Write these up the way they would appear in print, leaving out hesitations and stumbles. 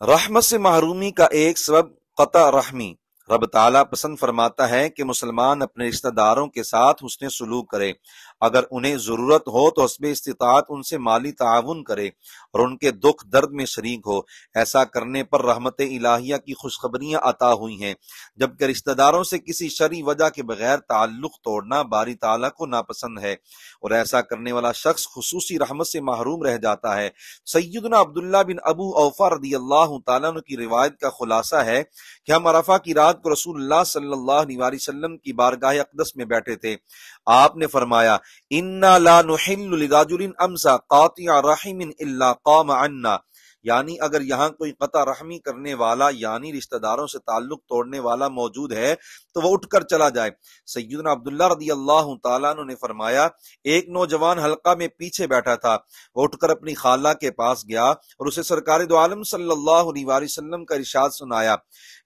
رحمت سے محرومی کا ایک سبب قطع رحمی۔ رب تعالیٰ پسند فرماتا ہے کہ مسلمان اپنے رشتہ داروں کے ساتھ حسن سلوک کرے، اگر انہیں ضرورت ہو تو حسب استطاعت ان سے مالی تعاون کرے اور ان کے دکھ درد میں شریک ہو۔ ایسا کرنے پر رحمت الہیہ کی خوشخبریاں عطا ہوئی ہیں، جبکہ رشتہ داروں سے کسی شرعی وجہ کے بغیر تعلق توڑنا باری تعالیٰ کو ناپسند ہے، اور ایسا کرنے والا شخص خصوصی رحمت سے محروم رہ جاتا ہے۔ سیدنا عبداللہ بن ابو اوفا رضی اللہ تعالیٰ عنہ کی روایت کا خلاصہ ہے کہ ہم عرفہ کی رات کو رسول اللہ صلی اللہ علیہ وسلم کی بارگاہ اقدس میں بیٹھے تھے۔ آپ نے فرمایا، اِنَّا لَا نُحِلُّ لِرَجُلٍ أَمْسَى قَاطِعَ رَحِمٍ إِلَّا قَامَ عَنَّا، یعنی اگر یہاں کوئی قطع رحمی کرنے والا یعنی رشتہ داروں سے تعلق توڑنے والا موجود ہے تو وہ اٹھ کر چلا جائے۔ سیدنا عبداللہ رضی اللہ تعالیٰ عنہ نے فرمایا، ایک نوجوان حلقہ میں پیچھے بیٹھا تھا، وہ اٹھ کر اپنی خالہ کے پاس گیا اور اسے سرکار دو عالم صلی اللہ علیہ وسلم کا ارشاد سنایا،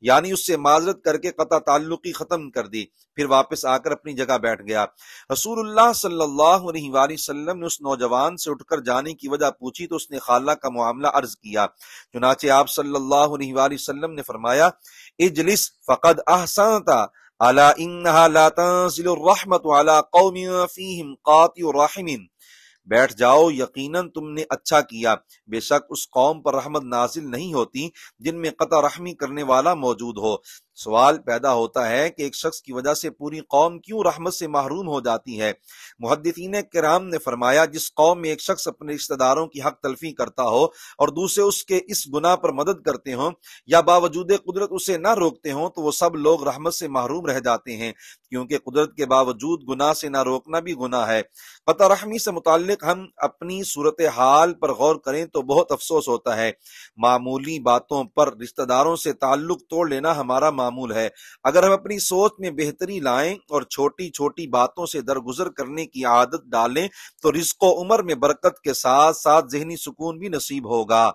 یعنی اس سے معذرت کر کے قطع تعلقی ختم کر دی، پھر واپس آ کر اپنی جگہ بیٹھ گیا۔ رسول اللہ صلی اللہ علیہ وسلم نے اس نوجوان سے اٹھ کر جانے کی وجہ پوچھی تو اس نے خالہ کا معاملہ عرض کیا، چنانچہ آپ صلی اللہ علیہ وسلم نے فرمایا، اجلس فقد احسنت الا انها لا تنزل الرحمة على قوم فيهم قاطع رحم، بیٹھ جاؤ، یقیناً تم نے اچھا کیا، بے شک اس قوم پر رحمت نازل نہیں ہوتی جن میں قطع رحمی کرنے والا موجود ہو۔ سوال پیدا ہوتا ہے کہ ایک شخص کی وجہ سے پوری قوم کیوں رحمت سے محروم ہو جاتی ہے؟ محدثین کرام نے فرمایا، جس قوم میں ایک شخص اپنے رشتہ داروں کی حق تلفی کرتا ہو اور دوسرے اس کے اس گناہ پر مدد کرتے ہوں یا باوجود قدرت اسے نہ روکتے ہوں تو وہ سب لوگ رحمت سے محروم رہ جاتے ہیں، کیونکہ قدرت کے باوجود گناہ سے نہ روکنا بھی گناہ ہے۔ قطع رحمی سے متعلق ہم اپنی صورتحال پر غور کریں تو بہت افسوس ہوتا ہے۔ معمولی باتوں پر رشتہ داروں سے تعلق توڑ لینا ہمارا معمول ہے۔ اگر ہم اپنی سوچ میں بہتری لائیں اور چھوٹی چھوٹی باتوں سے درگزر کرنے کی عادت ڈالیں تو رزق و عمر میں برکت کے ساتھ ساتھ ذہنی سکون بھی نصیب ہوگا۔